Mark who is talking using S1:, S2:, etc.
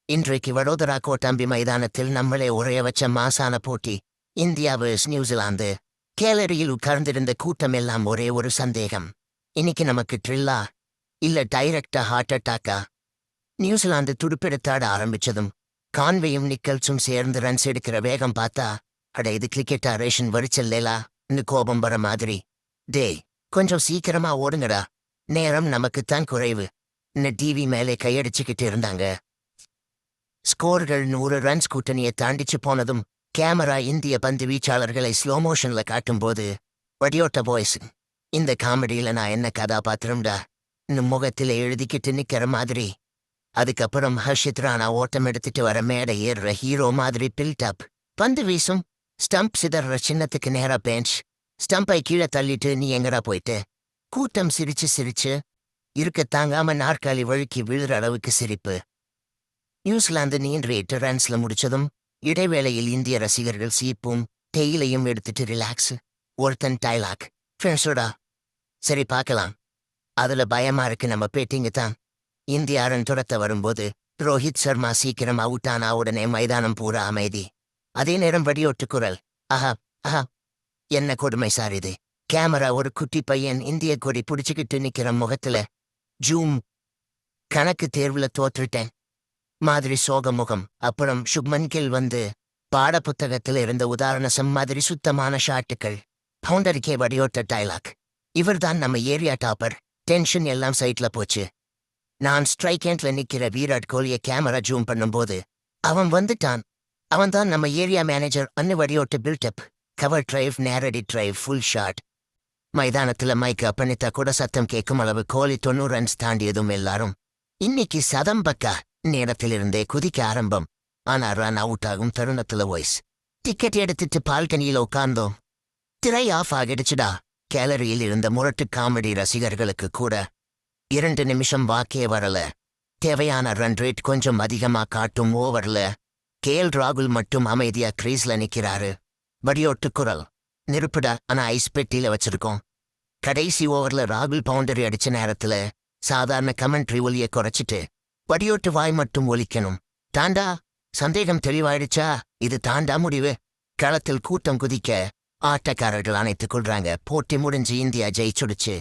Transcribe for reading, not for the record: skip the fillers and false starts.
S1: இன்றைக்கு வடோதரா கோட்டாம்பி மைதானத்தில் நம்மளே உறைய வச்ச மாசான போட்டி. India vs New Zealand. கேலரியில் உட்கார்ந்திருந்த கூட்டமெல்லாம் ஒரே ஒரு சந்தேகம். இன்னைக்கு நமக்கு ட்ரில்லா இல்ல டைரக்டா ஹார்ட் அட்டாக்கா? நியூசிலாந்து துடுப்பெடுத்தாட ஆரம்பிச்சதும் கான்வேயும் நிக்கல்ஸும் சேர்ந்து ரன்ஸ் எடுக்கிற வேகம் பார்த்தா, அட இது கிரிக்கெட்டா ரேஷன் வரிச்சல்லேலா கோபம் வர மாதிரி. டேய், கொஞ்சம் சீக்கிரமா ஓடுங்கடா, நேரம் நமக்குத்தான் குறைவு. டிவி மேலே கையடிச்சுக்கிட்டு இருந்தாங்க. ஸ்கோர்கள் 100 ரன்ஸ் கூட்டணியை தாண்டிச்சு போனதும் கேமரா இந்திய பந்து வீச்சாளர்களை ஸ்லோ மோஷன்ல காட்டும்போது வடியோட்ட வாய்ஸ், இந்த காமெடியில நான் என்ன கதாபாத்திரம்டா முகத்தில் எழுதிக்கிட்டு நிக்கிற மாதிரி. அதுக்கப்புறம் ஹர்ஷித் ராணா ஓட்டம் எடுத்துட்டு வர மேடை ஏறுற ஹீரோ மாதிரி பில்டப். பந்து வீசும் ஸ்டம்ப் சிதற சின்னத்துக்கு நேரா பெஞ்ச். ஸ்டம்பை கீழே தள்ளிட்டு நீ எங்கடா போயிட்டு. கூட்டம் சிரிச்சு சிரிச்சு இருக்க தாங்காம நாற்காலி வழுக்கி விழுற அளவுக்கு சிரிப்பு. நியூசிலாந்து நீண்ட 8 ரன்ஸ்ல முடிச்சதும் இடைவேளையில் இந்திய ரசிகர்கள் சீப்பும் டெய்லையும் எடுத்துட்டு ரிலாக்ஸ். ஒருத்தன் டைலாக், ஃப்ரெண்ட்ஸோடா சரி பார்க்கலாம். அதுல பயமா இருக்கு நம்ம பேட்டிங்க தான். இந்திய ரன் துரத்த வரும்போது ரோஹித் சர்மா சீக்கிரம் அவுட் ஆனா உடனே மைதானம் பூரா அமைதி. அதே நேரம் வடியோட்டு குரல், ஆஹா ஆஹா என்ன கொடுமை சார் இது. கேமரா ஒரு குட்டி பையன் இந்திய கொடி புடிச்சுக்கிட்டு நிக்கிற முகத்துல ஜூம். கணக்கு தேர்வுல தோற்றுட்டேன் மாதிரி சோக முகம். அப்புறம் சுப்மன் கில் வந்து பாட புத்தகத்தில் இருந்த உதாரணம் மாதிரி சுத்தமான ஷாட்டுக்கள். பவுண்டரிக்கே வடியோட்ட டைலாக், இவர்தான் நம்ம ஏரியா டாப்பர். டென்ஷன் எல்லாம் சைட்ல போச்சு. நான் ஸ்ட்ரைக் ஹேண்ட்ல நிக்கிற விராட் கோலியை கேமரா ஜூம் பண்ணும்போது அவன் வந்துட்டான். அவன்தான் நம்ம ஏரியா மேனேஜர். வடியோட்ட பில்டப், கவர் டிரைவ், நேரடி டிரைவ், ஃபுல் ஷாட். மைதானத்துல மைக் அப்பனித்தா கூட சத்தம் கேட்கும் அளவு கோலி 90 ரன்ஸ் தாண்டியதும் எல்லாரும் இன்னைக்கு சதம்பக்கா நேரத்திலிருந்தே குதிக்க ஆரம்பம். ஆனா ரன் அவுட் ஆகும் தருணத்துல வாய்ஸ், டிக்கெட் எடுத்துட்டு பால்கனியில உட்கார்ந்தோம். திரை ஆஃப் ஆகிடுச்சுடா. கேலரியில் இருந்த முரட்டு காமெடி ரசிகர்களுக்கு கூட 2 நிமிஷம் வாக்கே வரல. தேவையான ரன் ரேட் கொஞ்சம் அதிகமா காட்டும் ஓவர்ல ராகுல் மட்டும் அமைதியா கிரீஸ்ல நிக்கிறாரு. வடியோட்டு குரல், நெருப்புடா ஆனா ஐஸ் பெட்டியில வச்சிருக்கோம். கடைசி ஓவர்ல ராகுல் பவுண்டரி அடிச்ச நேரத்துல சாதாரண கமெண்ட்ரி ஒலிய குறைச்சிட்டு வடியோட்டு வாய் மட்டும் ஒலிக்கணும். தாண்டா, சந்தேகம் தெளிவாயிடுச்சா? இது தாண்டா முடிவு. களத்தில் கூட்டம் குதிக்க ஆட்டக்காரர்கள் அணைத்துக் கொள்றாங்க. போட்டி முடிஞ்சு இந்தியா ஜெயிச்சுடுச்சு.